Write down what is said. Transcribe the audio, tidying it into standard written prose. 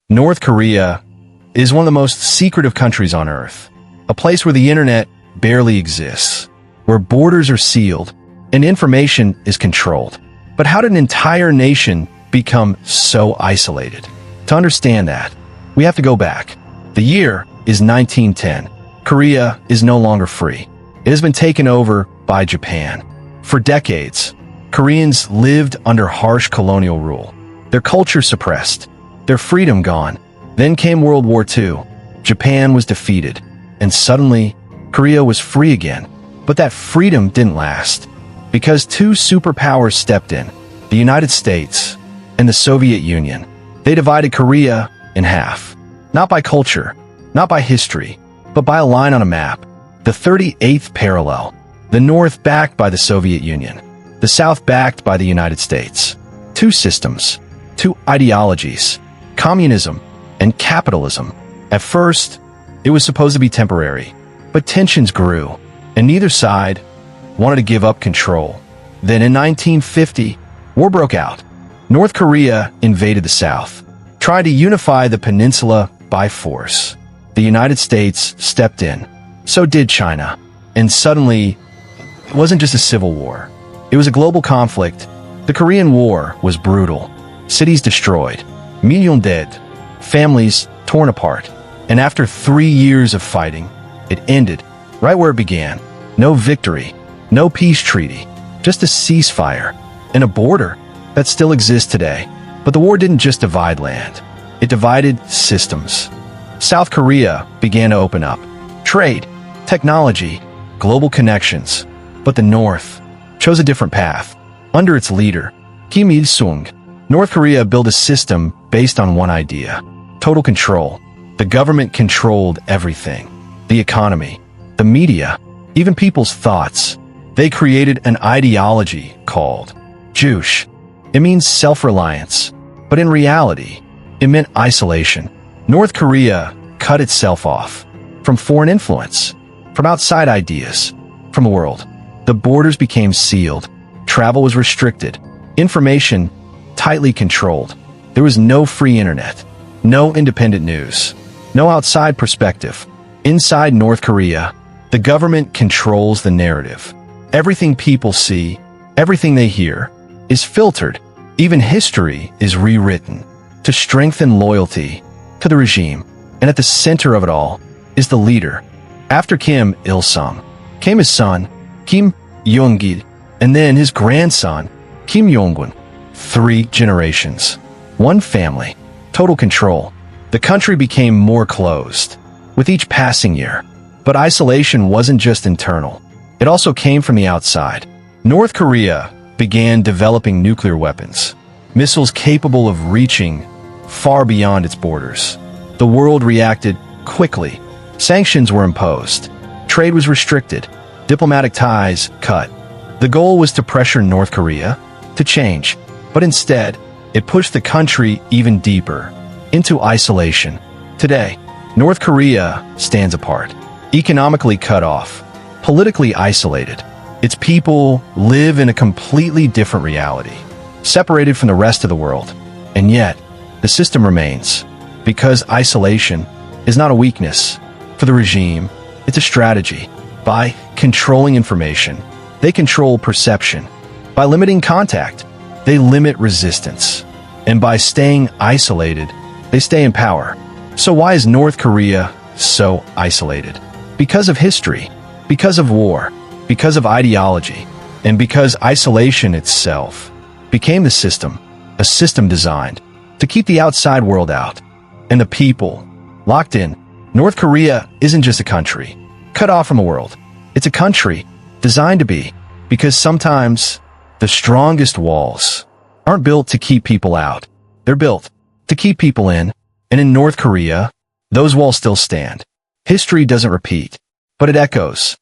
North Korea is one of the most secretive countries on Earth, a place where the internet barely exists, where borders are sealed and information is controlled. But how did an entire nation become so isolated? To understand that, we have to go back. The year is 1910. Korea is no longer free. It has been taken over by Japan. For decades, Koreans lived under harsh colonial rule. Their culture suppressed, their freedom gone. Then came World War II. Japan was defeated, and suddenly, Korea was free again. But that freedom didn't last, because two superpowers stepped in, the United States and the Soviet Union. They divided Korea in half, not by culture, not by history, but by a line on a map, the 38th parallel, the North backed by the Soviet Union, the South backed by the United States. Two systems, two ideologies, communism and capitalism. At first, it was supposed to be temporary, but tensions grew, and neither side wanted to give up control. Then in 1950, war broke out. North Korea invaded the South, tried to unify the peninsula by force. The United States stepped in. So did China. And suddenly, it wasn't just a civil war. It was a global conflict. The Korean War was brutal. Cities destroyed, millions dead, families torn apart. And after 3 years of fighting, it ended right where it began. No victory, no peace treaty, just a ceasefire and a border that still exists today. But the war didn't just divide land. It divided systems. South Korea began to open up. Trade, technology, global connections. But the North chose a different path. Under its leader, Kim Il-sung, North Korea built a system based on one idea: total control. The government controlled everything. The economy, the media, even people's thoughts. They created an ideology called Juche. It means self-reliance, but in reality, it meant isolation. North Korea cut itself off from foreign influence, from outside ideas, from the world. The borders became sealed. Travel was restricted. Information tightly controlled. There was no free internet, no independent news, no outside perspective. Inside North Korea, the government controls the narrative. Everything people see, everything they hear, is filtered. Even history is rewritten to strengthen loyalty to the regime. And at the center of it all is the leader. After Kim Il-sung came his son, Kim Jong-il, and then his grandson, Kim Jong-un. 3 generations, one family, total control. The country became more closed with each passing year. But isolation wasn't just internal. It also came from the outside. North Korea began developing nuclear weapons, missiles capable of reaching far beyond its borders. The world reacted quickly. Sanctions were imposed. Trade was restricted. Diplomatic ties cut. The goal was to pressure North Korea to change, but instead, it pushed the country even deeper into isolation. Today, North Korea stands apart, economically cut off, politically isolated. Its people live in a completely different reality, separated from the rest of the world. And yet, the system remains, because isolation is not a weakness. For the regime, it's a strategy. By controlling information, they control perception. By limiting contact, they limit resistance. And by staying isolated, they stay in power. So why is North Korea so isolated? Because of history, because of war, because of ideology, and because isolation itself became the system, a system designed to keep the outside world out and the people locked in. North Korea isn't just a country cut off from the world. It's a country designed to be, because sometimes the strongest walls aren't built to keep people out. They're built to keep people in. And in North Korea, those walls still stand. History doesn't repeat, but it echoes.